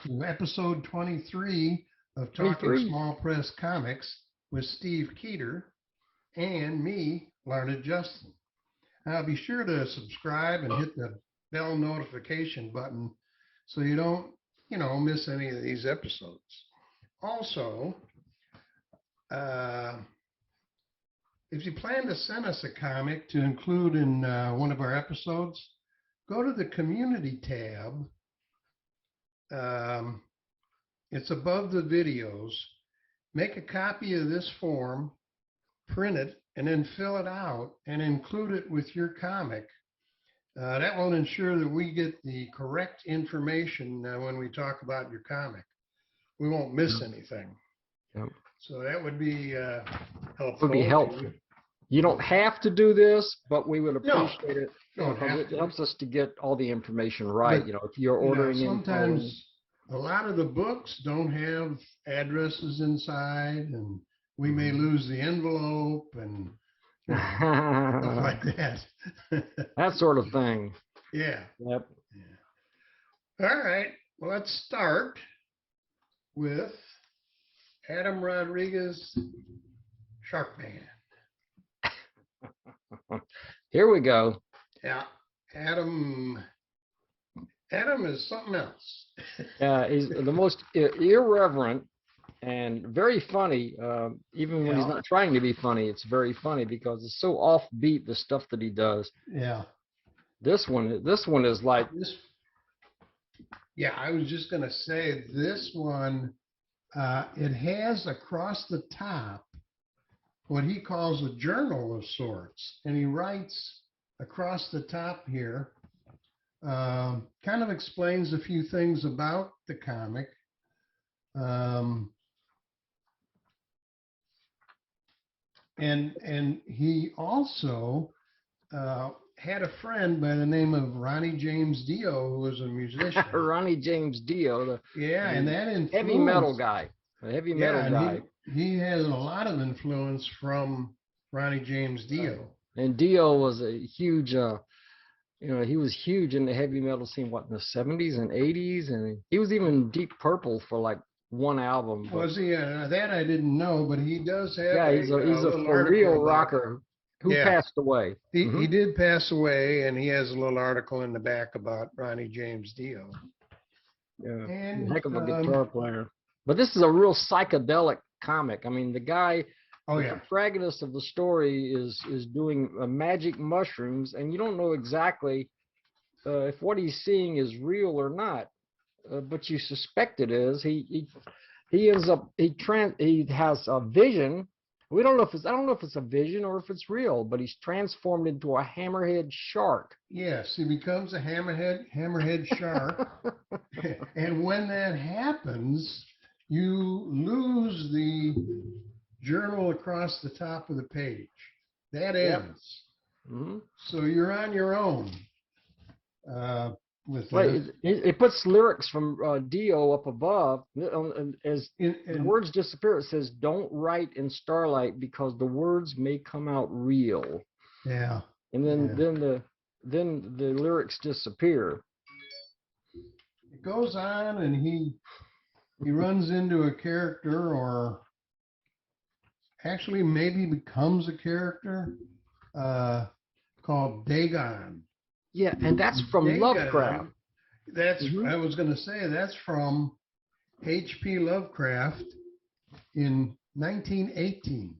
to episode 23 of Talking 23. Small Press Comics with Steve Keeter and me, Larned Justin. Now be sure to subscribe and hit the bell notification button so you don't, miss any of these episodes. Also, if you plan to send us a comic to include in one of our episodes, go to the community tab. It's above the videos. Make a copy of this form, print it, and then fill it out and include it with your comic. That will ensure that we get the correct information when we talk about your comic. We won't miss anything. Yep. So that would be helpful. Would be helpful. You don't have to do this, but we would No, appreciate it. don't have It to. helps us to get all the information right. But, If you're ordering sometimes a lot of the books don't have addresses inside, and we may lose the envelope and stuff like that. that sort of thing. Yeah. Yep. All right. Well, let's start with Adam Rodriguez, Shark Man. Here we go. Yeah. Adam is something else. He's the most irreverent and very funny. Even when he's not trying to be funny, it's very funny because it's so offbeat, the stuff that he does. Yeah. This one is like this. Yeah, I was just going to say this one, it has across the top what he calls a journal of sorts. And he writes across the top here, kind of explains a few things about the comic. And he also had a friend by the name of Ronnie James Dio, who was a musician. Ronnie James Dio, and that influenced, heavy metal guy. A heavy metal guy. He has a lot of influence from Ronnie James Dio. And Dio was a huge, he was huge in the heavy metal scene, in the 70s and 80s, and he was even Deep Purple for like one album. Was he? That I didn't know, but he does have. Yeah, he's a for real rocker who passed away. He did pass away, and he has a little article in the back about Ronnie James Dio. Yeah, and, heck of a guitar player. But this is a real psychedelic comic. I mean, the guy, the protagonist of the story is doing magic mushrooms, and you don't know exactly if what he's seeing is real or not, but you suspect it is. He ends up he has a vision. I don't know if it's a vision or if it's real, but he's transformed into a hammerhead shark. Yes, he becomes a hammerhead shark, and when that happens, you lose the journal across the top of the page. That ends. So you're on your own with this. It puts lyrics from Dio up above. As the words disappear, it says, "Don't write in starlight because the words may come out real." Yeah. And then the lyrics disappear. It goes on, and he runs into a character, or actually maybe becomes a character called Dagon. Yeah, and that's from Dagon, Lovecraft. That's I was going to say that's from H.P. Lovecraft in 1918.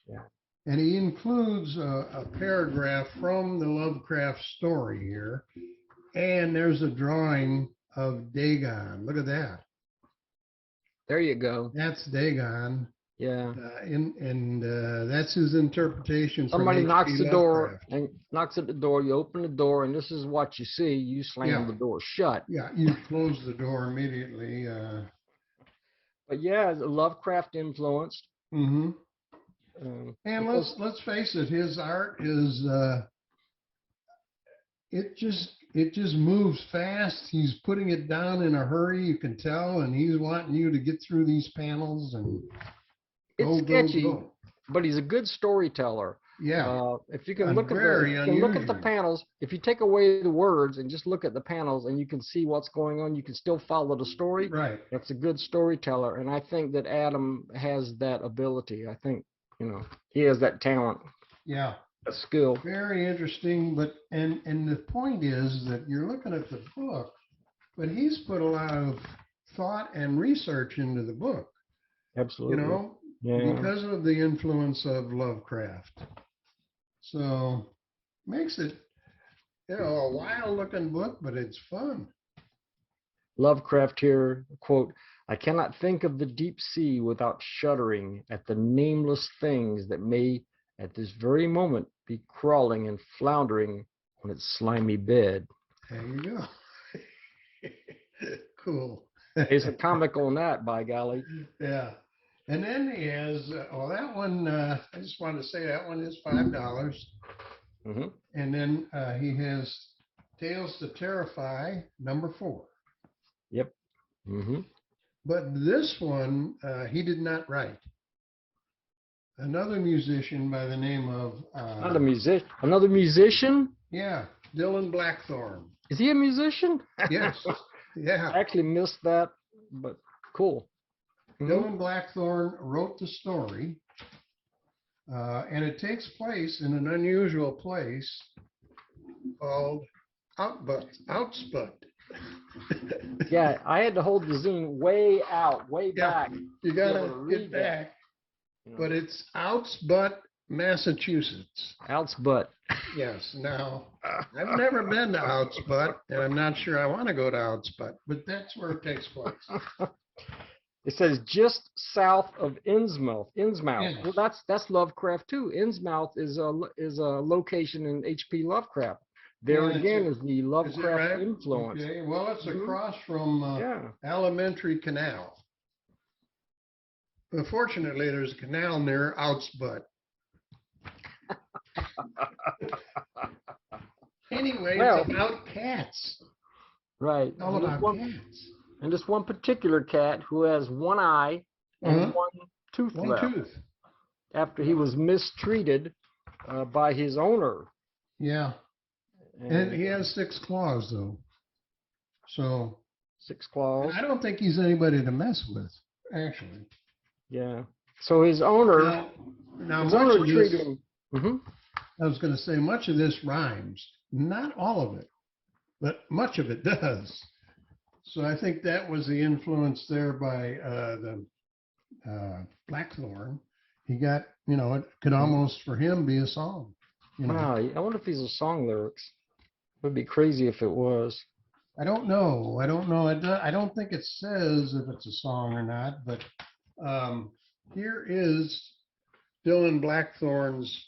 Yeah. And he includes a paragraph from the Lovecraft story here, and there's a drawing of Dagon. Look at that. There you go. That's Dagon. Yeah. That's his interpretation. Somebody knocks the door and knocks at the door. You open the door, and this is what you see. You slam the door shut. Yeah, you close the door immediately. But yeah, Lovecraft influenced. And let's face it, his art is it just moves fast. He's putting it down in a hurry, you can tell, and he's wanting you to get through these panels and it's sketchy, but he's a good storyteller. Yeah. If you can look at the panels, if you take away the words and just look at the panels and you can see what's going on, you can still follow the story. Right. That's a good storyteller. And I think that Adam has that ability. I think, he has that talent. Yeah. A skill. Very interesting. But, and the point is that you're looking at the book, but he's put a lot of thought and research into the book. Absolutely. Because of the influence of Lovecraft. So makes it, a wild looking book, but it's fun. Lovecraft here, quote, "I cannot think of the deep sea without shuddering at the nameless things that may at this very moment be crawling and floundering on its slimy bed." There you go. Cool. It's a comic on that, by golly. Yeah. And then he has, that one, I just wanted to say that one is $5. Mm-hmm. And then he has Tales to Terrify, #4. Yep. Mm-hmm. But this one, he did not write. Another musician by the name of... Another musician? Yeah, Dylan Blackthorne. Is he a musician? Yes. Yeah. I actually missed that, but cool. Dylan Blackthorne wrote the story, and it takes place in an unusual place called Outsput. Yeah, I had to hold the zoom way out, way back. You gotta get back. But it's Outsput, Massachusetts. Outsput. Yes. Now, I've never been to Outsput, and I'm not sure I want to go to Outsput, but that's where it takes place. It says just south of Innsmouth. Yes. Well, that's Lovecraft too. Innsmouth is a location in H.P. Lovecraft. There again is the Lovecraft influence. Okay. Well, it's across from Alimentary Canal. Unfortunately, there's a canal near Outsput. Anyway, it's about cats. Right. All about cats. And this one particular cat who has one eye and one tooth left. After he was mistreated by his owner. Yeah. And he has 6 claws, though. So 6 claws. I don't think he's anybody to mess with, actually. Yeah. So his owner. Now his much owner of treated this, him. I was going to say much of this rhymes. Not all of it, but much of it does. So I think that was the influence there by the Blackthorne. He got, it could almost for him be a song. Wow, I wonder if these are song lyrics. It would be crazy if it was. I don't know. I don't think it says if it's a song or not, but here is Dylan Blackthorne's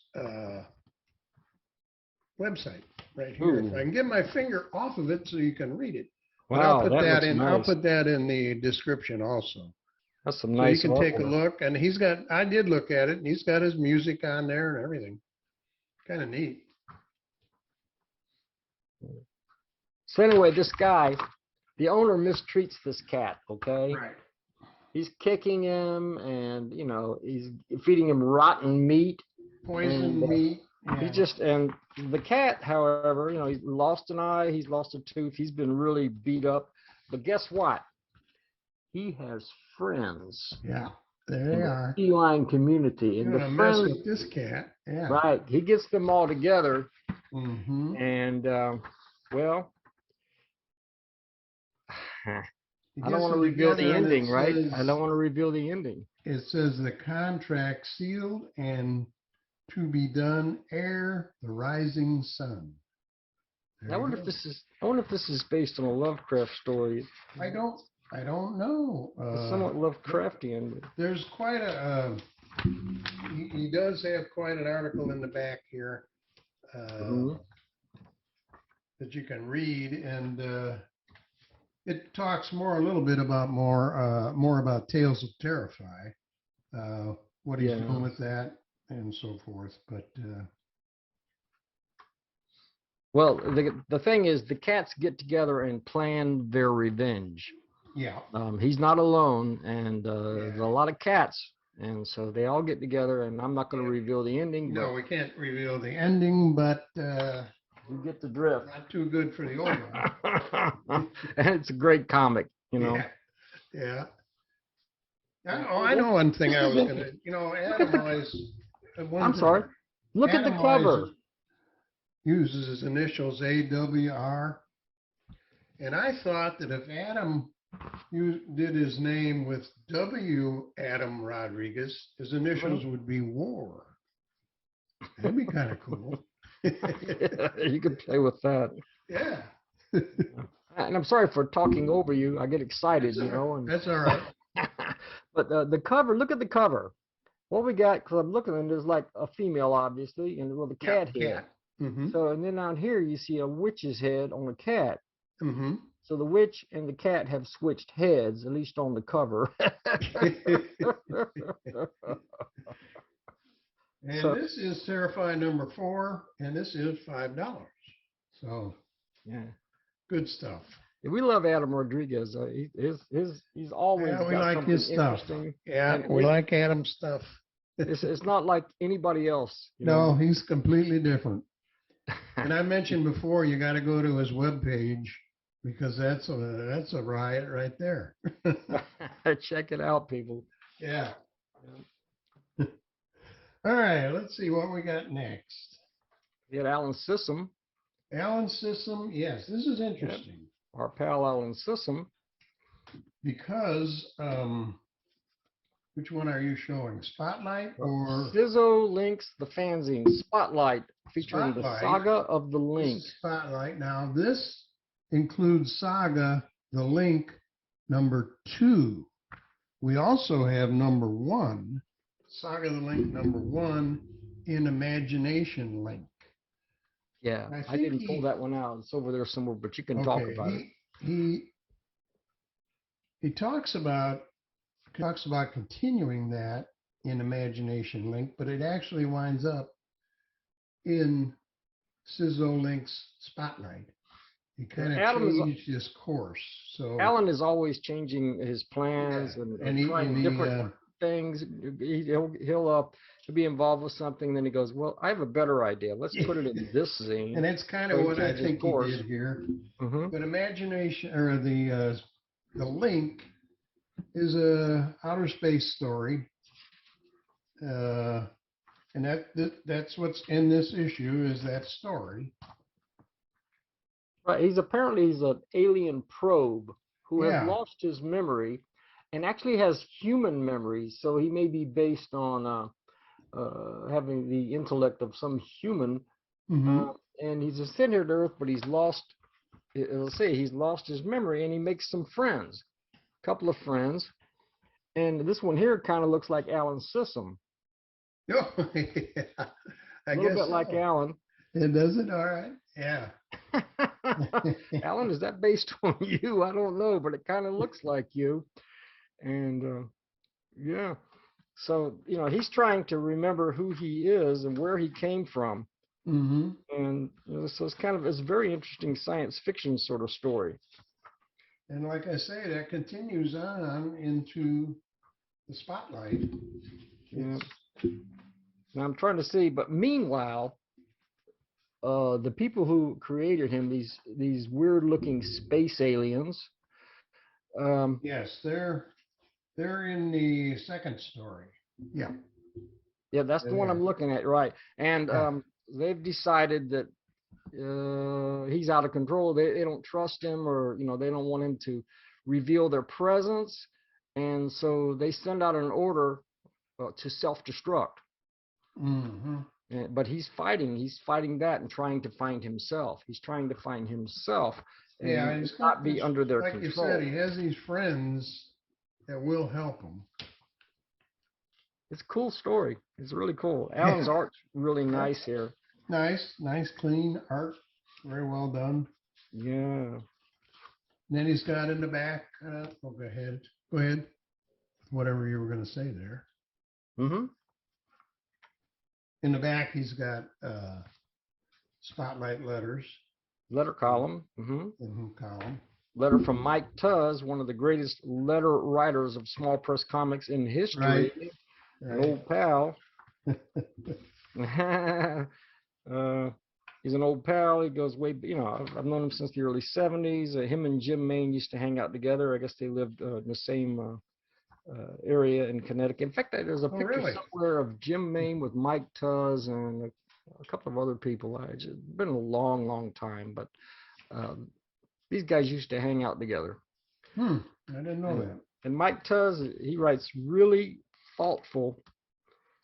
website right here. If I can get my finger off of it so you can read it. Wow, I'll put that in. nice. I'll put that in the description also. That's some nice. So you can take a look, and he's got. I did look at it, and he's got his music on there and everything. Kind of neat. So anyway, this guy, the owner mistreats this cat. Okay. Right. He's kicking him, and he's feeding him rotten meat, poison meat. Yeah. And the cat, however, he's lost an eye, he's lost a tooth, he's been really beat up. But guess what? He has friends. Yeah, there they are. The feline community. And You're the gonna friends, mess with this cat. Yeah. right. He gets them all together. Mm-hmm. And, I don't want to reveal the ending, right? I don't want to reveal the ending. It says the contract sealed and to be done ere the rising sun. I wonder if this is based on a Lovecraft story. I don't know. It's somewhat Lovecraftian. There's quite a. He does have quite an article in the back here that you can read, and it talks a little bit about more about Tales of Terrify, what he's doing with that and so forth. But well, the thing is, the cats get together and plan their revenge. Yeah. He's not alone, and there's a lot of cats And so they all get together, and I'm not going to reveal the ending. No, we can't reveal the ending, but you get the drift. Not too good for the old one. And it's a great comic, you know. Yeah. I know one thing I was going to, Adam always. I'm sorry. Look at the cover. Uses his initials AWR. And I thought that if Adam did his name with W. Adam Rodriguez, his initials would be War. That'd be kind of cool. You could play with that. Yeah. And I'm sorry for talking over you. I get excited, And that's all right. But the cover, look at the cover. What we got, because I'm looking at it, there's like a female, obviously, and with a cat head. Mm-hmm. So, and then down here, you see a witch's head on a cat. Mm-hmm. So the witch and the cat have switched heads, at least on the cover. And this is Terrify number 4, and this is $5. So, yeah, good stuff. Yeah, we love Adam Rodriguez. He's always we like his stuff. Yeah, and we like Adam's stuff. It's not like anybody else. No, he's completely different. And I mentioned before, you got to go to his webpage because that's a riot right there. Check it out, people. Yeah. All right, let's see what we got next. We got Alan Sissom. Alan Sissom, yes, this is interesting. Yep. Our pal Alan Sissom. Because, which one are you showing? Spotlight or? Sizzo Links the Fanzine. Spotlight, featuring the Saga of the Link. Spotlight. Now, this includes Saga, the Link, number 2. We also have number 1. Saga the Link number 1 in Imagination Link. Yeah, I didn't pull that one out. It's over there somewhere, but you can talk about it. He talks about continuing that in Imagination Link, but it actually winds up in Sizzo Link's Spotlight. He kind of changed his course. So Alan is always changing his plans and trying different things. He'll be involved with something, then he goes, well, I have a better idea. Let's put it in this zine. And that's kind of what I think he did here. Mm-hmm. But Imagination, or the Link, is a outer space story, and that's what's in this issue, is that story. Right. He's an alien probe who has lost his memory and actually has human memory. So he may be based on having the intellect of some human. Mm-hmm. And he's sent here to Earth, but he's lost his memory, and he makes some friends, a couple of friends. And this one here kind of looks like Alan Sissom. Oh, yeah. A little bit like Alan. It does it? All right. Yeah. Alan, is that based on you? I don't know, but it kind of looks like you. And yeah. So, he's trying to remember who he is and where he came from. Mm-hmm. And so it's a very interesting science fiction sort of story. And like I say, that continues on into the Spotlight. Yeah. Now I'm trying to see, but meanwhile, the people who created him, these weird-looking space aliens. Yes, they're in the second story. Yeah. Yeah, that's the one I'm looking at, right? And they've decided that he's out of control. They don't trust him, or they don't want him to reveal their presence, and so they send out an order to self-destruct. Mm-hmm. But he's fighting that and trying to find himself. He's trying to find himself and he's not be under their control. Like you said, he has these friends that will help him. It's a cool story. It's really cool. Alan's art's really nice here. Nice, clean art. Very well done. Yeah. And then he's got in the back, go ahead. Whatever you were going to say there. Mm-hmm. In the back, he's got Spotlight letters. Letter column. Mm-hmm. Mm-hmm, column. Letter from Mike Tuz, one of the greatest letter writers of small press comics in history. Right. an old pal. He's an old pal. He goes way, I've known him since the early 70s. Him and Jim Maine used to hang out together. I guess they lived in the same area in Connecticut. In fact, there's a picture somewhere of Jim Maine with Mike Tuz and a couple of other people. It's been a long, long time, but these guys used to hang out together. I didn't know that. And Mike Tuz, he writes really thoughtful.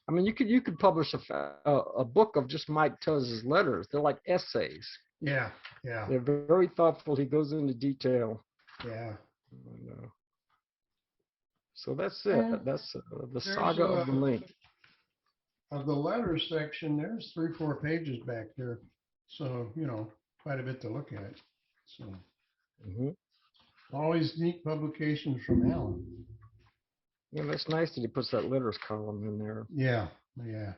I mean, you could publish a book of just Mike Tuz's letters. They're like essays. Yeah, yeah. They're very thoughtful. He goes into detail. Yeah. And, so that's it. And that's the saga of the link. Of the letters section, there's 3-4 pages back there. So, quite a bit to look at. So, always neat publications from Alan. Yeah, that's nice that he puts that letters column in there. Yeah, yeah.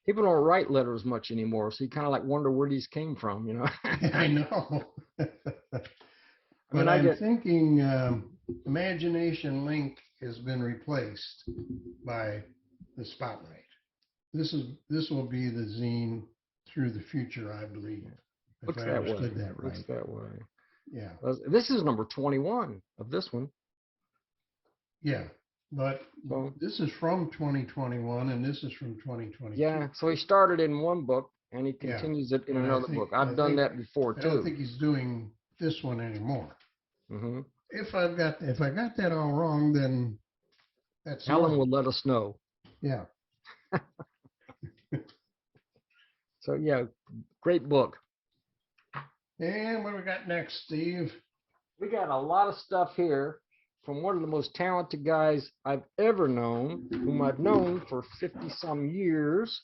People don't write letters much anymore, so you kind of like wonder where these came from, I know. But I'm thinking Imagination Link has been replaced by the Spotlight. This will be the zine through the future, I believe. Looks if I that understood way. that right. Looks that way. Yeah. This is number 21 of this one. Yeah. But this is from 2021 and this is from 2022. Yeah, so he started in one book and he continues it in another book. I've done that before too. I don't think he's doing this one anymore. If I got that all wrong, then that's Alan will let us know. Yeah. So yeah, great book. And what do we got next, Steve? We got a lot of stuff here from one of the most talented guys I've ever known, whom I've known for 50-some years,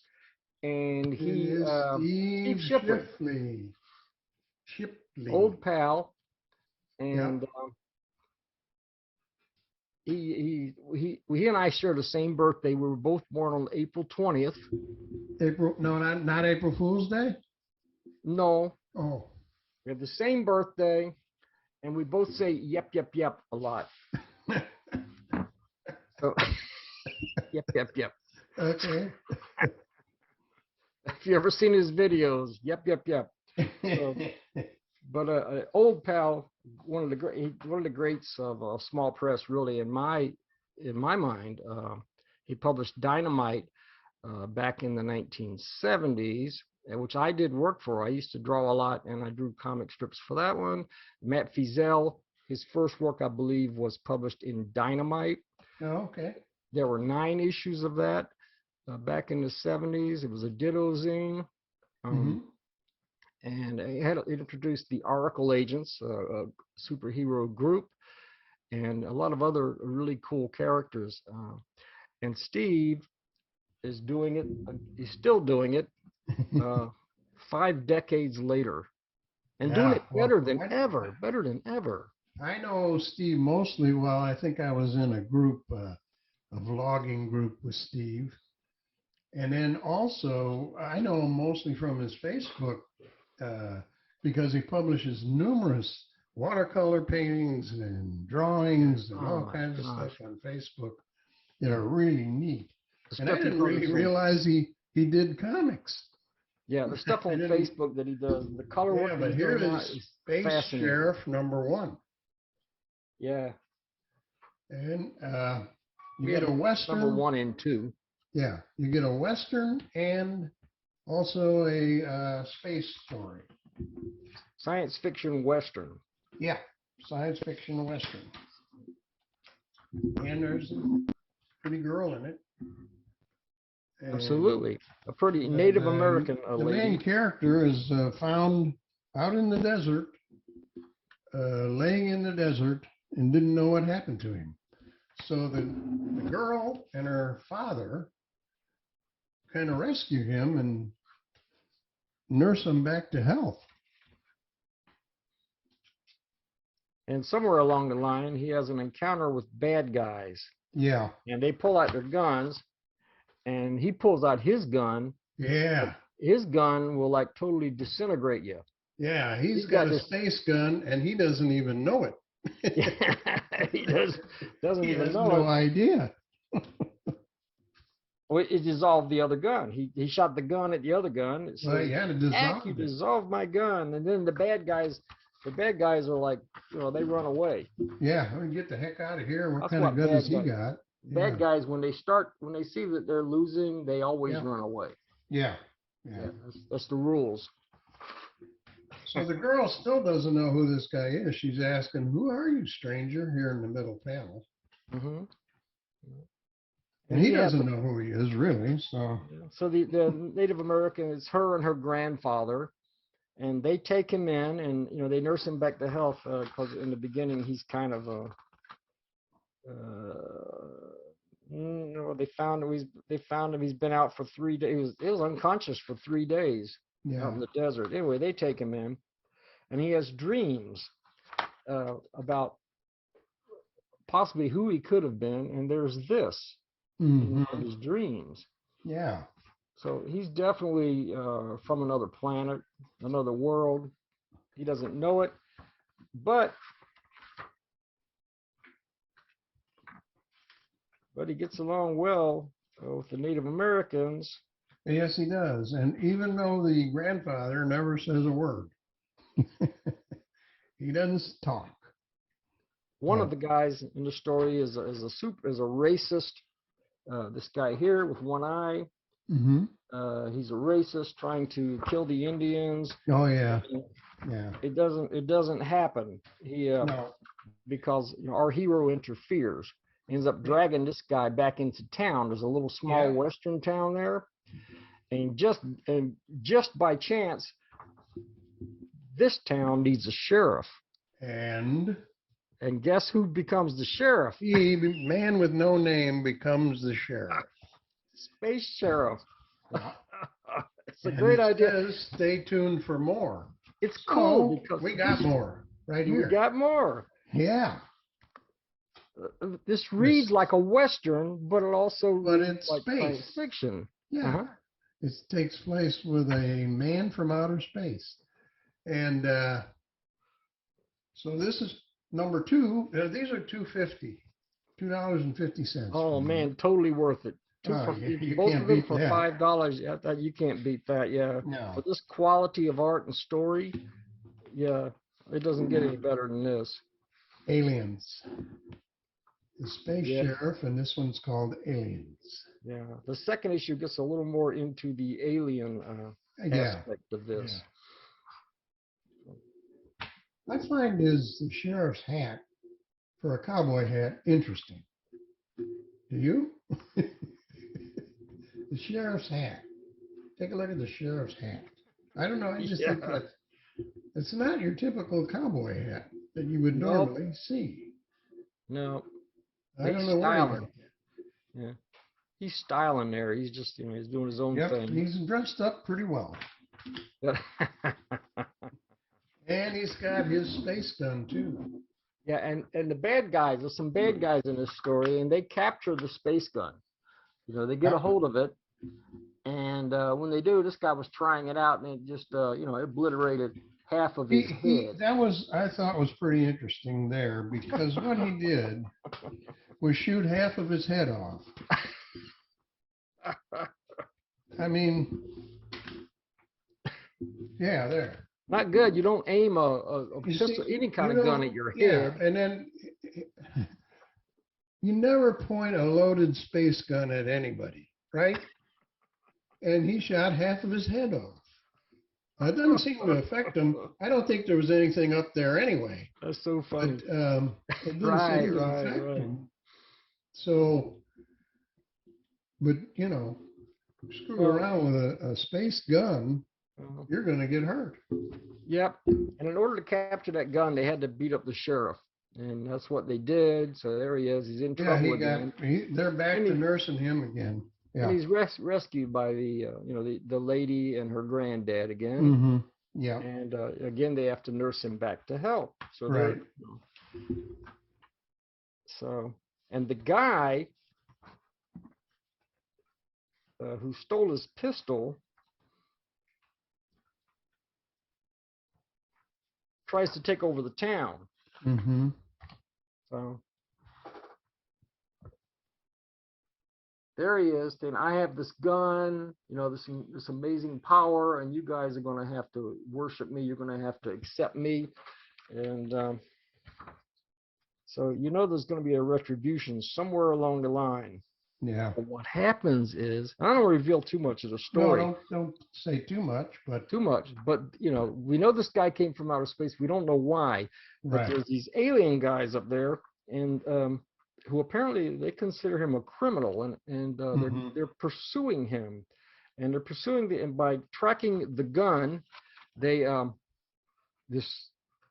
and he Steve Shipley. Old pal, and he and I share the same birthday. We were both born on April 20th. Not April Fool's Day? No. Oh. We have the same birthday, and we both say yep, yep, yep a lot. So, yep, yep, yep. Okay. If you ever seen his videos, yep, yep, yep. So, but an old pal, one of the greats of small press, really, in my mind. He published Dynamite back in the 1970s, which I did work for. I used to draw a lot, and I drew comic strips for that one. Matt Feazell, his first work, I believe, was published in Dynamite. Oh, okay. There were 9 issues of that back in the 70s. It was a Ditto zine. And it introduced the Oracle Agents, a superhero group, and a lot of other really cool characters. And Steve is doing it. He's still doing it 5 decades later, and doing it better than ever. Better than ever. I know Steve mostly. Well, I think I was in a group, a vlogging group with Steve, and then also I know him mostly from his Facebook. Because he publishes numerous watercolor paintings and drawings and all kinds of stuff on Facebook that are really neat. And I didn't really realize he did comics. Yeah, the stuff on Facebook that he does, the color work. But here is Space Sheriff #1. Yeah. And you get a Western. #1 and 2. Yeah, you get a Western and also a space story. Science fiction Western. Yeah, science fiction Western. And there's a pretty girl in it. And absolutely. A pretty Native American lady. The main character is found out in the desert, laying in the desert, and didn't know what happened to him. So the girl and her father kind of rescue him and nurse him back to health. And somewhere along the line, he has an encounter with bad guys. Yeah. And they pull out their guns, and he pulls out his gun. Yeah. His gun will like totally disintegrate you. Yeah, he's got a space gun, and he doesn't even know it. He doesn't even know it. No idea. Well, it dissolved the other gun. He shot the gun at the other gun. It Well, said, yeah, to "Heck, you dissolved my gun." And then the bad guys are like, they run away. Yeah, I mean, get the heck out of here. What That's kind of what gun has he bad got? Bad guys, when they see that they're losing, they always run away. Yeah. That's the rules. So the girl still doesn't know who this guy is. She's asking, "Who are you, stranger?" here in the middle panel. Mm-hmm. And he doesn't know who he is, really. So the Native American, it's her and her grandfather, and they take him in, and they nurse him back to health, because in the beginning he's kind of they found him. He's been out for 3 days. He was unconscious for 3 days out in the desert. Anyway, they take him in, and he has dreams about possibly who he could have been, and there's this in his dreams. Yeah. So he's definitely from another planet, another world. He doesn't know it, but he gets along well with the Native Americans. Yes, he does. And even though the grandfather never says a word, he doesn't talk. One of the guys in the story is a racist. This guy here with one eye. Mm-hmm. He's a racist, trying to kill the Indians. Oh yeah, yeah. It doesn't happen. No. Because our hero interferes. Ends up dragging this guy back into town. There's a little small western town there, and just by chance, this town needs a sheriff. And guess who becomes the sheriff? Man with no name becomes the sheriff. Space sheriff. It's a great idea. Stay tuned for more. It's cool because we got more right here. We got more. Yeah. This reads like a western, but it also it's like space. Science fiction. Yeah. It takes place with a man from outer space. And so this is number 2. These are $2.50. Oh man, totally worth it. Both of them for $5. You can't beat that. Yeah. No. For this quality of art and story, it doesn't get any better than this. Aliens. The Space Sheriff, and this one's called Aliens. Yeah. The second issue gets a little more into the alien aspect of this. Yeah. I find the sheriff's hat for a cowboy hat interesting. Do you? The sheriff's hat. Take a look at the sheriff's hat. I don't know. I just think that it's not your typical cowboy hat that you would normally see. No. I don't know what he's styling there. He's just, he's doing his own thing. He's dressed up pretty well. And he's got his space gun too. Yeah, and the bad guys, there's some bad guys in this story, and they capture the space gun. They get a hold of it, and when they do, this guy was trying it out, and it just, obliterated half of his head. That I thought was pretty interesting there, because what he did was shoot half of his head off. I mean, there. Not good. You don't aim a pistol, any kind of gun at your head. Yeah, and then you never point a loaded space gun at anybody, right? And he shot half of his head off. That doesn't seem to affect him. I don't think there was anything up there anyway. That's so funny. But it didn't seem to affect him. So, but screw around with a space gun, you're going to get hurt. Yep. And in order to capture that gun, they had to beat up the sheriff. And that's what they did. So there he is. He's in trouble again. They're back to nursing him again. Yeah. And he's rescued by the lady and her granddad again. Mm-hmm. Yeah. And again, they have to nurse him back to health. So and the guy who stole his pistol tries to take over the town. Mm-hmm. So there he is, saying, I have this gun, you know, this amazing power, and you guys are going to have to worship me. You're going to have to accept me. And so, you know, there's going to be a retribution somewhere along the line. Yeah. But what happens is, I don't want to reveal too much of the story. No, don't say too much, but. Too much. But, you know, we know this guy came from outer space. We don't know why. But Right. there's these alien guys up there, and who apparently they consider him a criminal, and they're pursuing him, and they're pursuing and by tracking the gun, they this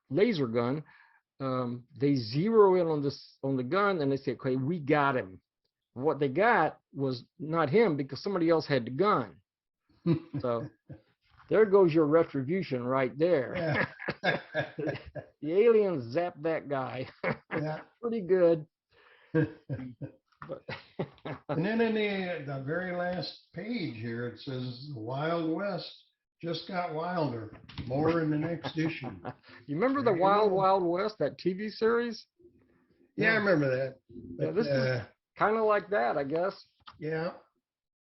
laser gun, they zero in on the gun, and they say, okay, we got him. What they got was not him, because somebody else had the gun. So there goes your retribution right there. Yeah. The aliens zapped that guy. Yeah. Pretty good. But and then in the very last page here, it says the Wild West just got wilder. More in the next issue. You remember the Wild Wild West, that TV series? Yeah, I remember that. But, yeah, this is kind of like that, I guess. Yeah.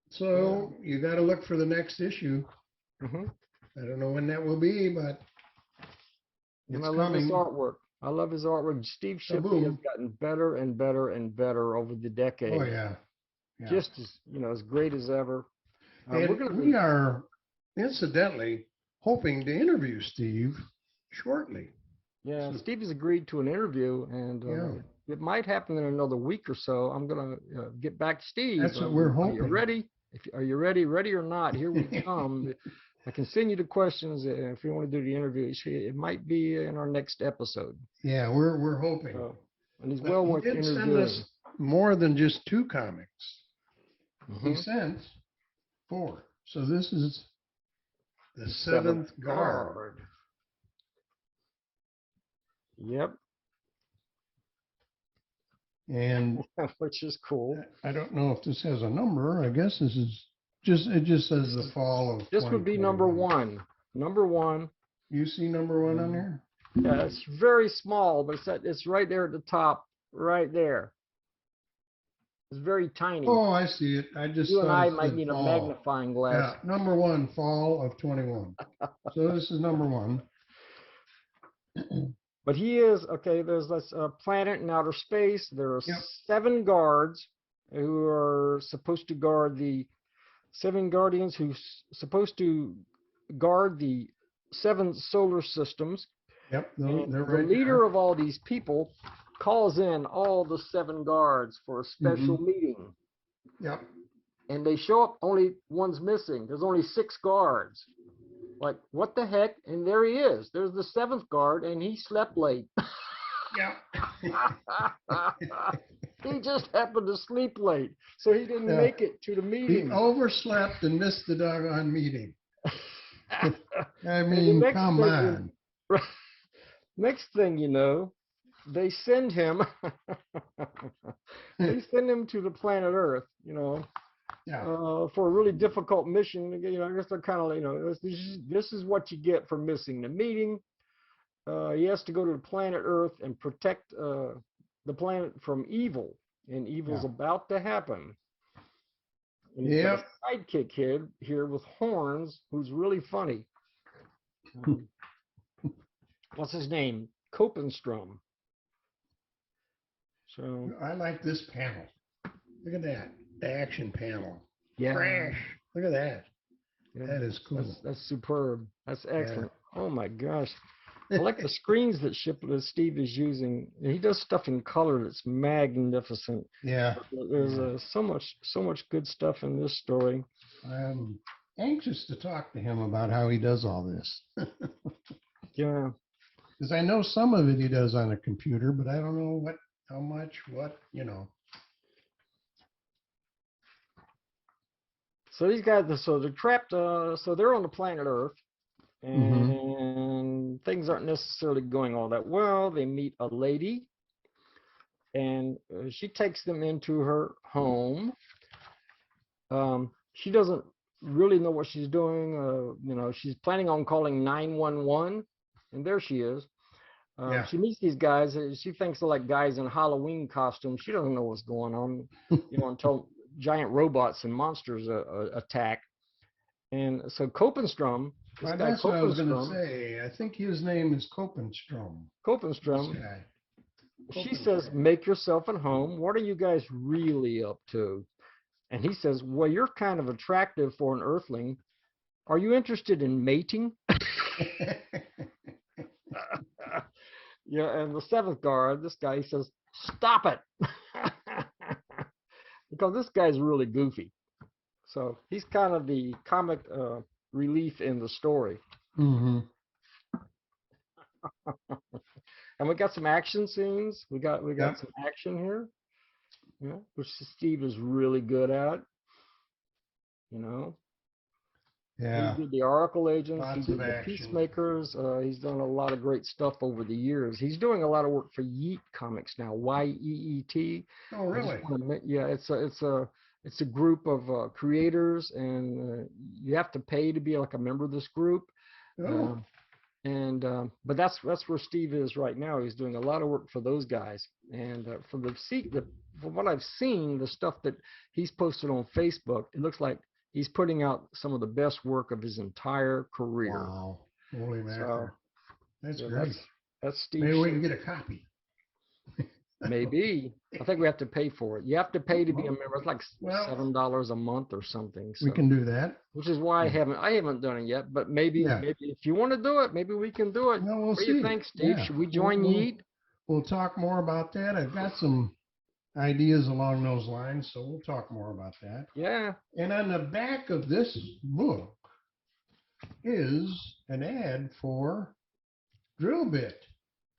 So you got to look for the next issue. I don't know when that will be, but it's I love his artwork. I love his artwork. Steve Shipley has gotten better and better and better over the decades. Oh yeah. Just as, you know, as great as ever. And we are incidentally hoping to interview Steve shortly. Yeah, so Steve has agreed to an interview, and it might happen in another week or so. I'm gonna get back to Steve. That's what we're hoping. Are you ready? Are you ready? Ready or not? Here we come. I can send you the questions if you want to do the interview. It might be in our next episode. Yeah, we're hoping. And he's well worth interviewing. He did send us more than just 2 comics. He sent 4. So this is the 7th Guard. Yep. And which is cool. I don't know if this has a number. I guess this is it just says the fall of. This would be number 1. Number 1. You see number 1 on there? Yeah, it's very small, but it's right there at the top, right there. It's very tiny. Oh, I see it. I just. You and I might need a magnifying glass. Yeah, number 1, fall of 21. So this is number 1. But he is, okay, there's this planet in outer space. There are 7 guards who are supposed to guard 7 guardians who's supposed to guard the 7 solar systems. Yep, they're right. The leader of all these people calls in all the 7 guards for a special meeting. Yep. And they show up, only one's missing. There's only 6 guards. Like, what the heck? And there he is. There's the 7th guard, and he slept late. Yeah. He just happened to sleep late, so he didn't make it to the meeting. He overslept and missed the doggone meeting. I mean, come on. Next thing you know, they send him. They send him to the planet Earth. You know. Yeah. For a really difficult mission. You know, I guess they're kind of, you know, this is what you get for missing the meeting. He has to go to the planet Earth and protect the planet from evil, and evil's about to happen. And he's got a sidekick here with horns, who's really funny. What's his name? Copenstrom. So I like this panel. Look at that. The action panel. Yeah. Crash. Look at that. Yeah. That is cool. That's superb. That's excellent. Yeah. Oh my gosh. I like the screens that Steve is using. He does stuff in color that's magnificent. Yeah. There's so much good stuff in this story. I'm anxious to talk to him about how he does all this. Yeah. Because I know some of it he does on a computer, but I don't know how much, you know. So these guys, so they're trapped, so they're on the planet Earth, and things aren't necessarily going all that well. They meet a lady, and she takes them into her home. She doesn't really know what she's doing. You know, she's planning on calling 911, and there she is. She meets these guys. She thinks they're like guys in Halloween costumes. She doesn't know what's going on, you know, until giant robots and monsters attack. And so Copenstrom, well, that's what I was going to say. I think his name is Copenstrom. Copenstrom. She says, make yourself at home. What are you guys really up to? And he says, well, you're kind of attractive for an earthling. Are you interested in mating? Yeah, and the seventh guard, this guy, he says, stop it. Because this guy's really goofy. So he's kind of the comic relief in the story. Mm-hmm. And we got some action scenes. We got some action here, which Steve is really good at. Yeah. He did the Oracle Agents. Lots he did of the action. Peacemakers. He's done a lot of great stuff over the years. He's doing a lot of work for Yeet Comics now. YEET. Oh, really? Yeah, it's a group of creators, and you have to pay to be like a member of this group. Oh. But that's where Steve is right now. He's doing a lot of work for those guys. And from what I've seen, the stuff that he's posted on Facebook, it looks like he's putting out some of the best work of his entire career. Wow. Holy mackerel. That's great. That's Steve. Maybe we can get a copy. Maybe. I think we have to pay for it. You have to pay to be a member. It's like $7 a month or something. So, we can do that. Which is why I haven't done it yet. But maybe if you want to do it, maybe we can do it. No, we'll what see. do you think, Steve? Should we join Yeet? We'll talk more about that. I've got some ideas along those lines, so we'll talk more about that. Yeah. And on the back of this book is an ad for Drill Bit,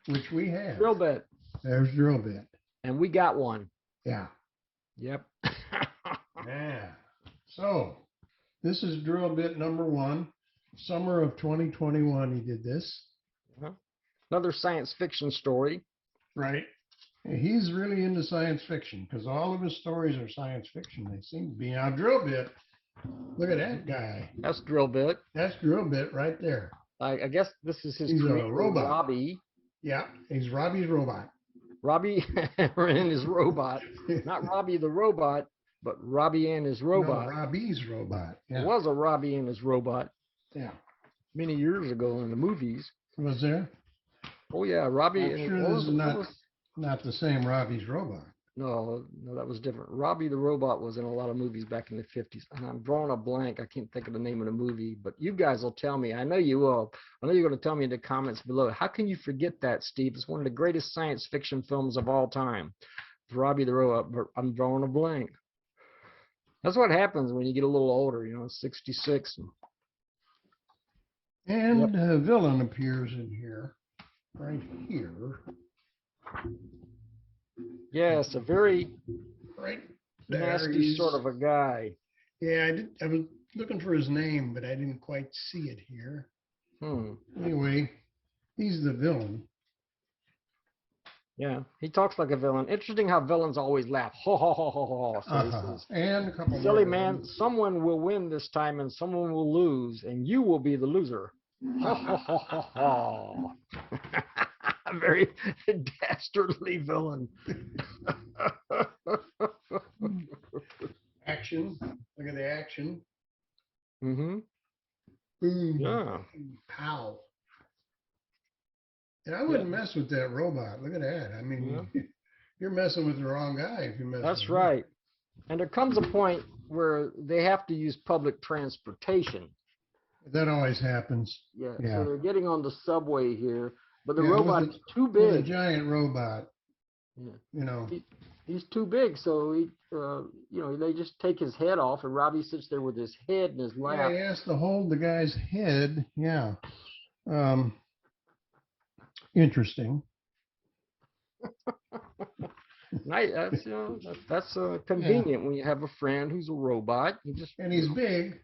which we have. Drill Bit. There's Drill Bit. And we got one. Yeah. Yep. Yeah. So this is Drill Bit #1. Summer of 2021 he did this. Another science fiction story. Right. He's really into science fiction because all of his stories are science fiction. They seem to be. Now, Drill Bit, look at that guy. That's Drill Bit. That's Drill Bit right there. I guess this is his He's a robot. Robbie. Yeah, he's Robbie's robot. Robbie and his robot. Not Robbie the robot, but Robbie and his robot. No, Robbie's robot. Yeah. It was a Robbie and his robot. Yeah. Many years ago in the movies. Was there? Oh, yeah, Robbie. I'm sure this is not the same Robbie's robot. No, that was different. Robbie the robot was in a lot of movies back in the 50s. And I'm drawing a blank. I can't think of the name of the movie, but you guys will tell me. I know you will. I know you're going to tell me in the comments below. How can you forget that, Steve? It's one of the greatest science fiction films of all time. Robbie the robot, but I'm drawing a blank. That's what happens when you get a little older, 66. And a villain appears in here, right here. Yes, a very nasty he's, sort of a guy. Yeah, I was looking for his name, but I didn't quite see it here. Anyway, he's the villain. Yeah, he talks like a villain. Interesting how villains always laugh. Ho, ho, ho, ho, ho. So he says, and a couple silly more man, someone will win this time and someone will lose, and you will be the loser. Ho, ho, ho, ho, ho. A very dastardly villain. Action. Look at the action. Mm-hmm. Boom. Yeah. Pow. And I wouldn't mess with that robot. Look at that. I mean, you're messing with the wrong guy if you mess with him. That's right. And there comes a point where they have to use public transportation. That always happens. Yeah. So they're getting on the subway here. But the robot is too big. big. A giant robot. Yeah. He's too big, so he, they just take his head off, and Robbie sits there with his head in his lap. Yeah, he has to hold the guy's head. Yeah. Interesting. Nice. That's convenient when you have a friend who's a robot. And he's big,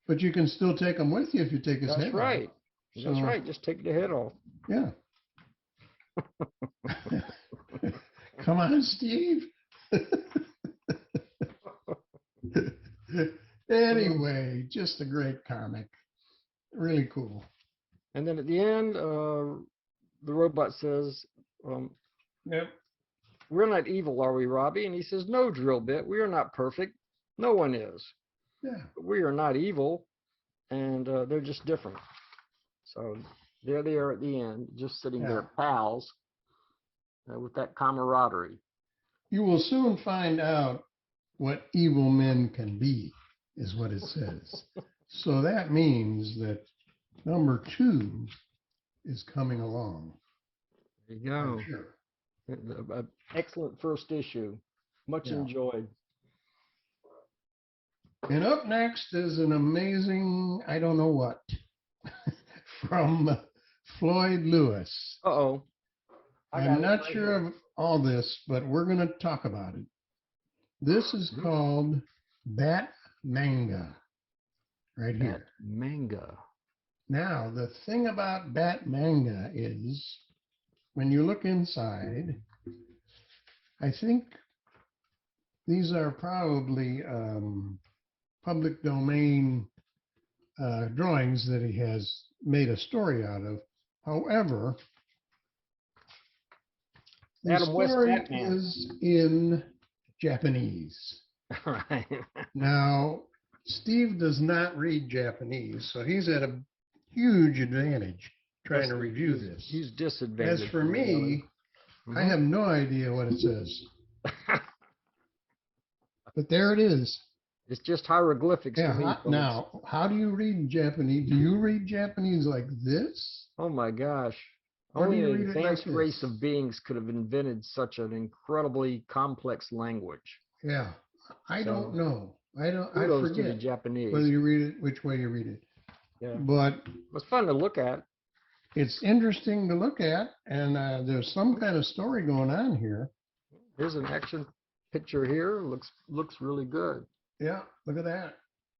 but you can still take him with you if you take his head That's right. off. That's right. Just take the head off. Yeah. Come on, Steve. Anyway, just a great comic. Really cool. And then at the end, the robot says, Yep. We're not evil, are we, Robbie? And he says, no, Drill Bit. We are not perfect. No one is. Yeah. We are not evil, and they're just different. So there they are at the end, just sitting there, pals, with that camaraderie. You will soon find out what evil men can be, is what it says. So that means that number 2 is coming along. There you go. I'm sure. An excellent first issue. Much enjoyed. And up next is an amazing, I don't know what, from Floyd Lewis. Uh-oh. I'm not sure of all this, but we're going to talk about it. This is called Bat Manga, right here. Manga. Now, the thing about Bat Manga is, when you look inside, I think these are probably public domain drawings that he has made a story out of. However, the story is in Japanese. Right. Now, Steve does not read Japanese, so he's at a huge advantage trying to review this. He's disadvantaged. As for me, I have no idea what it says. But there it is. It's just hieroglyphics. Yeah. Now, how do you read Japanese? Do you read Japanese like this? Oh my gosh. Only an advanced race of beings could have invented such an incredibly complex language. Yeah. I don't know. I forget Japanese. whether you read it, which way you read it. Yeah. But it's fun to look at. It's interesting to look at, and there's some kind of story going on here. Here's an action picture here. Looks really good. Yeah, look at that.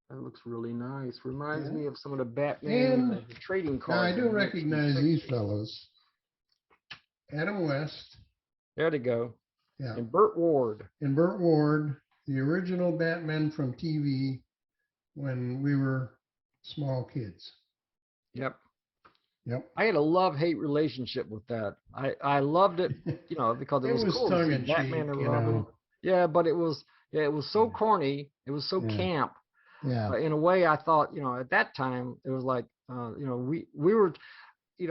That looks really nice. Reminds me of some of the Batman trading cards. Now, I do recognize these fellows. Adam West. There they go. Yeah. And Burt Ward. The original Batman from TV when we were small kids. Yep. Yep. I had a love-hate relationship with that. I loved it, because it was cool. Tongue in cheek, Batman and Robin. Yeah, but it was so corny. It was so camp. Yeah. In a way, I thought, at that time, it was like, we were,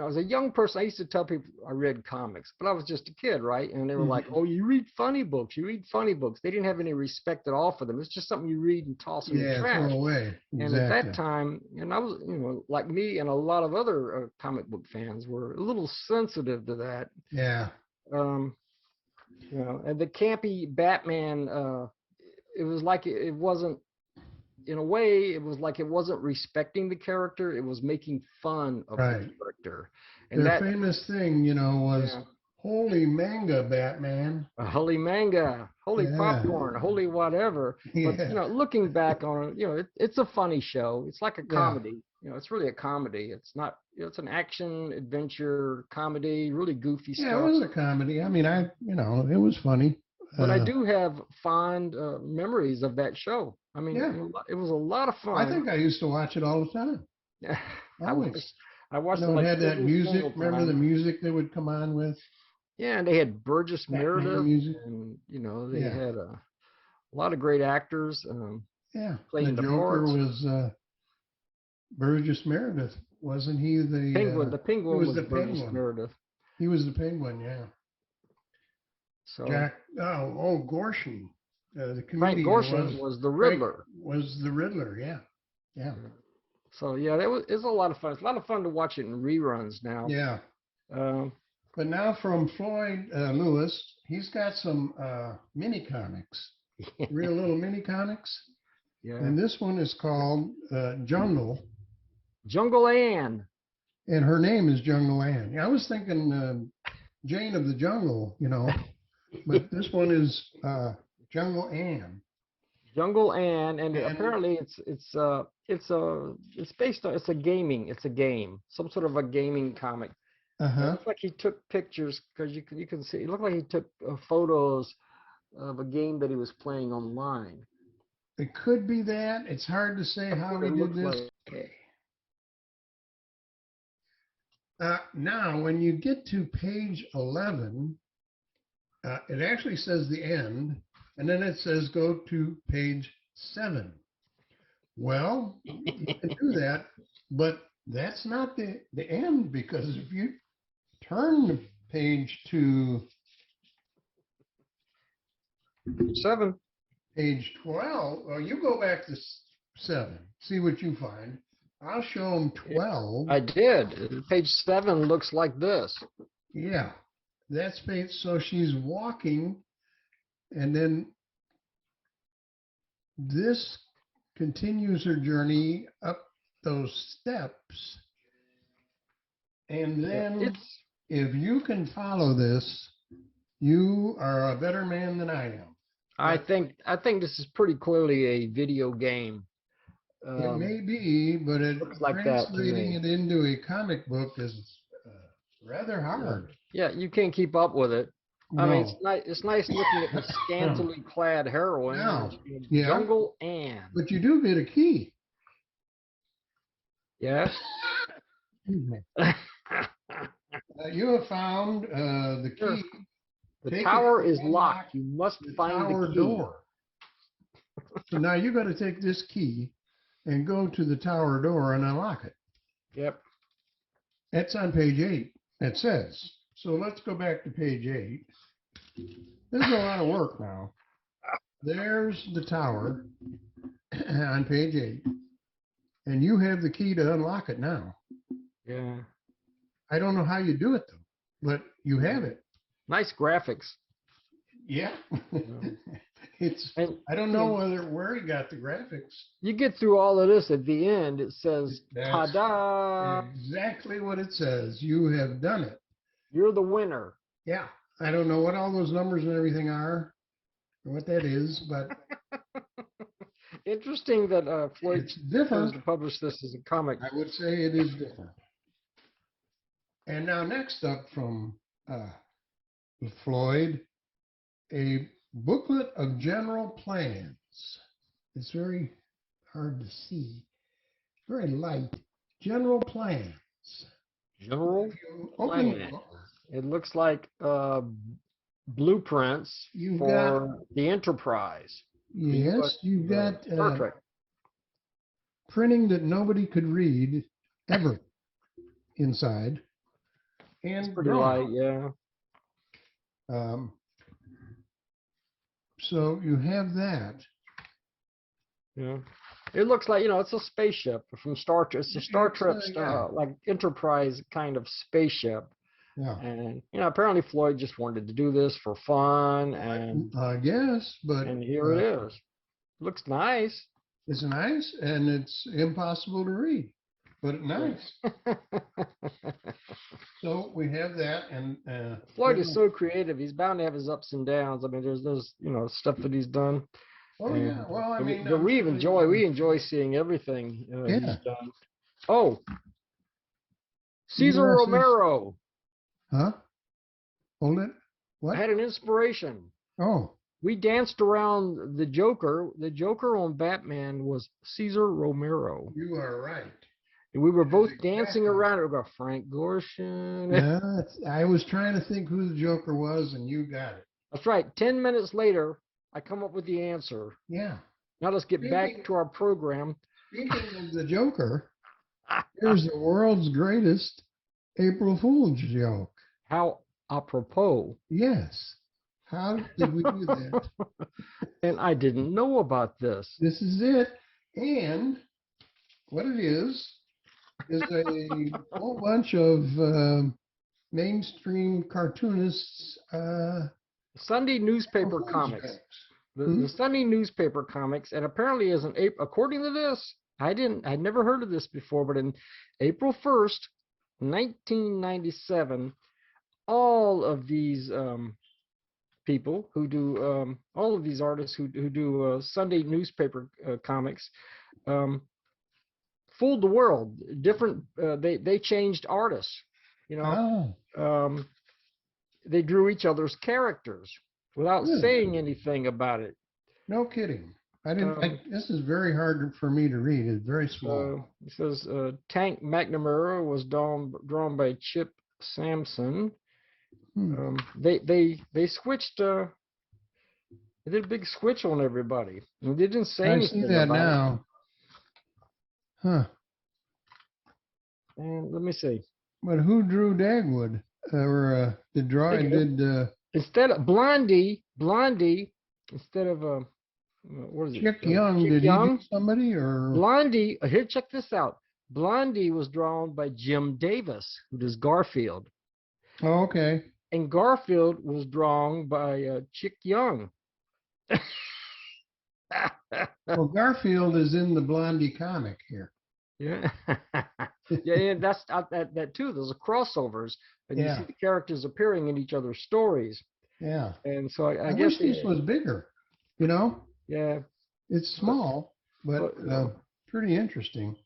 as a young person, I used to tell people I read comics, but I was just a kid, right? And they were like, oh, you read funny books. They didn't have any respect at all for them. It's just something you read and toss in the trash. Throw away. Exactly. And at that time, and I was, like me and a lot of other comic book fans were a little sensitive to that. Yeah. And the campy Batman, it was like it wasn't, in a way, it was like it wasn't respecting the character. It was making fun of the character. And their famous thing, was holy manga, Batman. Holy manga, holy popcorn, holy whatever. But, looking back on it, it's a funny show. It's like a comedy. It's really a comedy. It's not, it's an action, adventure, comedy, really goofy stuff. Yeah, it was a comedy. I mean, it was funny. But I do have fond memories of that show. I mean, it was a lot of fun. I think I used to watch it all the time. Yeah, I watched it. It had that music. Remember the music they would come on with? Yeah, and they had Burgess Meredith, and they had a lot of great actors. Playing the the Joker parts. was Burgess Meredith, wasn't he? The Penguin. The Penguin was Burgess Meredith. He was the Penguin, yeah. So Gorshin, the comedian. Frank Gorshin was the Riddler. Yeah. So it was a lot of fun. It's a lot of fun to watch it in reruns now. Yeah. But now from Floyd Lewis, he's got some mini comics, real little mini comics. Yeah. And this one is called Jungle. Jungle Ann. And her name is Jungle Ann. I was thinking Jane of the Jungle, but this one is Jungle Ann. Jungle Ann, and apparently it's based on, it's a game, some sort of a gaming comic. It looks like he took pictures, because you can see, it looked like he took photos of a game that he was playing online. It could be that. It's hard to say how he did this. Okay. Now, when you get to page 11, it actually says the end, and then it says go to page 7. Well, you can do that, but that's not the end, because if you turn the page to 7. page 12, well, you go back to 7, see what you find. I'll show them 12. I did. Page 7 looks like this. Yeah, that's page. So she's walking, and then this continues her journey up those steps. And then if you can follow this, you are a better man than I am. I think this is pretty clearly a video game. It may be, but looks like translating it into a comic book is rather hard. Yeah, you can't keep up with it. No. I mean, it's nice looking at the scantily clad heroine. No. Yeah. Jungle Ann. But you do get a key. Yes. You have found the key. The tower is locked. You must find the key. Door. So now you got to take this key and go to the tower door and unlock it. Yep. That's on page 8. It says. So let's go back to page 8. This is a lot of work now. There's the tower on page 8. And you have the key to unlock it now. Yeah. I don't know how you do it, though, but you have it. Nice graphics. Yeah. I don't know where he got the graphics. You get through all of this at the end, it says, ta-da! Exactly what it says. You have done it. You're the winner. Yeah. I don't know what all those numbers and everything are, or what that is, but interesting that Floyd chose to publish this as a comic. I would say it is different. And now next up from Floyd, a booklet of general plans. It's very hard to see. Very light. General plans. General plans. It looks like blueprints for the Enterprise. Yes, you've got printing that nobody could read ever inside. And it's pretty light, yeah. So you have that. Yeah. It looks like, it's a spaceship from Star Trek. It's a Star Trek, like Enterprise kind of spaceship. Yeah. And, apparently Floyd just wanted to do this for fun. And I guess, but. And here it is. Looks nice. It's nice, and it's impossible to read, but nice. So we have that, and Floyd is so creative. He's bound to have his ups and downs. I mean, there's stuff that he's done. Oh yeah, well, I mean, we enjoy seeing everything he's done. Oh, Cesar Romero. Huh? Hold it. What? I had an inspiration. Oh. We danced around the Joker. The Joker on Batman was Cesar Romero. You are right. And we were both dancing around it. We got Frank Gorshin. Yeah, I was trying to think who the Joker was, and you got it. That's right. 10 minutes later, I come up with the answer. Yeah. Now let's get back to our program. Speaking of the Joker, here's the world's greatest April Fool's joke. How apropos. Yes. How did we do that? And I didn't know about this. This is it. And what it is a whole bunch of mainstream cartoonists. Sunday newspaper comics. The Sunday newspaper comics, and apparently according to this, I'd never heard of this before, but in April 1st, 1997, all of these people who do all of these artists who do Sunday newspaper comics fooled the world. Different they changed artists, they drew each other's characters without saying anything about it. No kidding. This is very hard for me to read. It's very small. It says Tank McNamara was drawn by Chip Sampson. They switched They did a big switch on everybody. And they didn't say I anything see that about now. Huh. it. And let me see. But who drew Dagwood? Or did drawing did instead of Blondie, instead of what is it? Chick Young, Chick did Young? he do somebody or Blondie? Here, check this out. Blondie was drawn by Jim Davis, who does Garfield. Oh, okay. And Garfield was drawn by Chick Young. Well, Garfield is in the Blondie comic here. Yeah. Yeah, that's that too. There's a crossovers, and you see the characters appearing in each other's stories. Yeah. And so I guess wish this was bigger, you know? Yeah. It's small, but pretty interesting.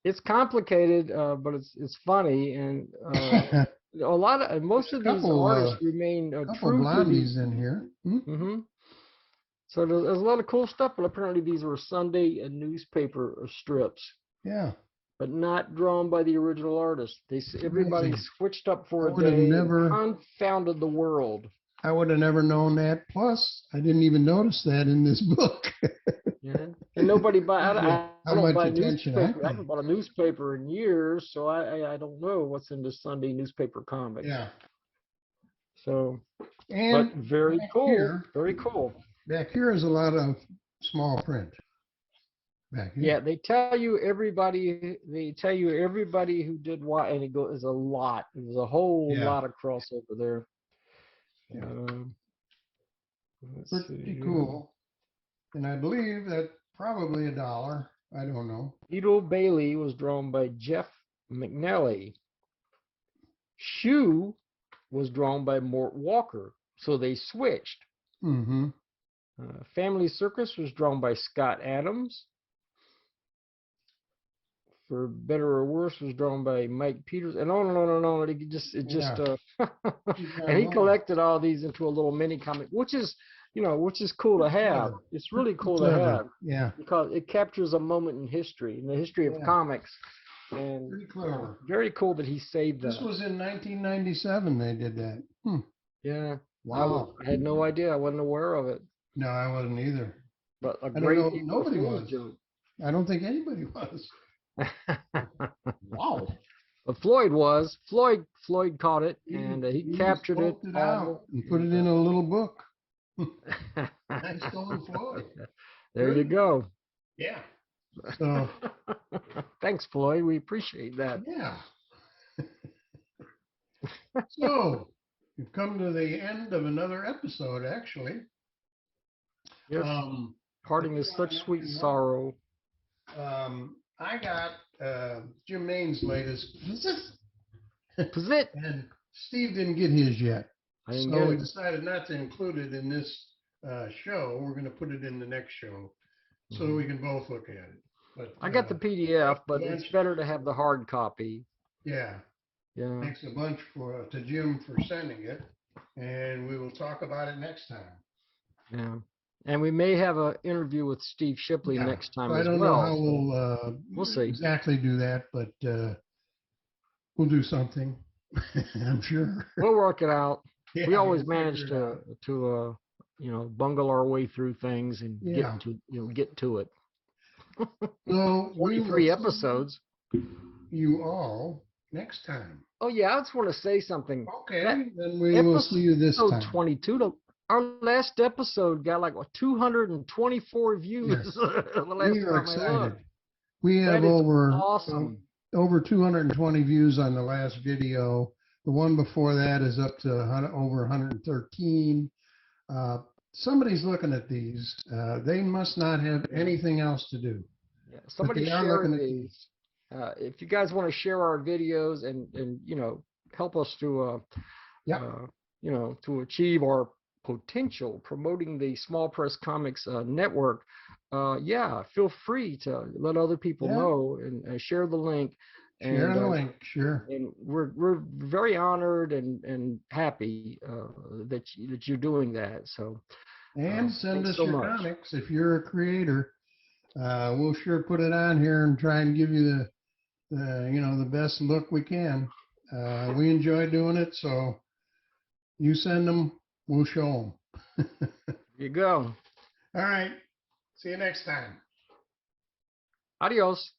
It's complicated, but it's funny, and a lot of most of these artists remain true to these in here. Mm-hmm. So there's a lot of cool stuff, but apparently these were Sunday newspaper strips. Yeah. But not drawn by the original artist. Everybody switched up for a day. Never confounded the world. I would have never known that. Plus, I didn't even notice that in this book. Yeah, and nobody buy. I don't buy attention newspaper. I haven't bought a newspaper in years, so I don't know what's in the Sunday newspaper comics. Yeah. So, and but very cool. Here, very cool. Back here is a lot of small print. Yeah, they tell you everybody. They tell you everybody who did what, and it goes a lot. There's a whole lot of crossover there. Yeah. Pretty cool. And I believe that probably $1. I don't know. Beetle Bailey was drawn by Jeff McNally. Shoe was drawn by Mort Walker. So they switched. Mm-hmm. Family Circus was drawn by Scott Adams. For Better or Worse was drawn by Mike Peters, and on and on and on. And he collected all these into a little mini comic, which is cool to have. It's really cool to have. Yeah. Because it captures a moment in history, in the history of comics. And pretty clever. Very cool that he saved that. This was in 1997 they did that. Yeah. Wow. I had no idea. I wasn't aware of it. No, I wasn't either. But nobody was. I don't think anybody was. Wow. But Floyd was. Floyd caught it, and he captured it out and put it in a little book. Nice going, Floyd. There you go. Yeah. So thanks, Floyd. We appreciate that. Yeah. So we've come to the end of another episode, actually. Yes. Parting is such sweet sorrow. I got Jim Maine's latest. And Steve didn't get his yet. So we decided not to include it in this show. We're going to put it in the next show so that we can both look at it. But I got the PDF, but it's better to have the hard copy. Yeah. Yeah. Thanks a bunch to Jim for sending it, and we will talk about it next time. Yeah. And we may have an interview with Steve Shipley next time as well. I don't know how we'll see. Exactly do that, but we'll do something. I'm sure. We'll work it out. Yeah, we always manage to bungle our way through things and get to it. So 43 episodes. You all next time. Oh yeah, I just want to say something. Okay, then we will see you this time. 22. Our last episode got like 224 views. Yes. The last we are time excited. We have over 220 views on the last video. The one before that is up to over 113. Somebody's looking at these. They must not have anything else to do. Yeah, somebody share these. If you guys want to share our videos and help us to to achieve our potential promoting the Small Press Comics network, feel free to let other people know and share the link. Share the link, sure. And we're very honored and happy that you're doing that. So and send us your comics if you're a creator. We'll sure put it on here and try and give you the best look we can. We enjoy doing it, so you send them, we'll show them. There you go. All right. See you next time. Adios.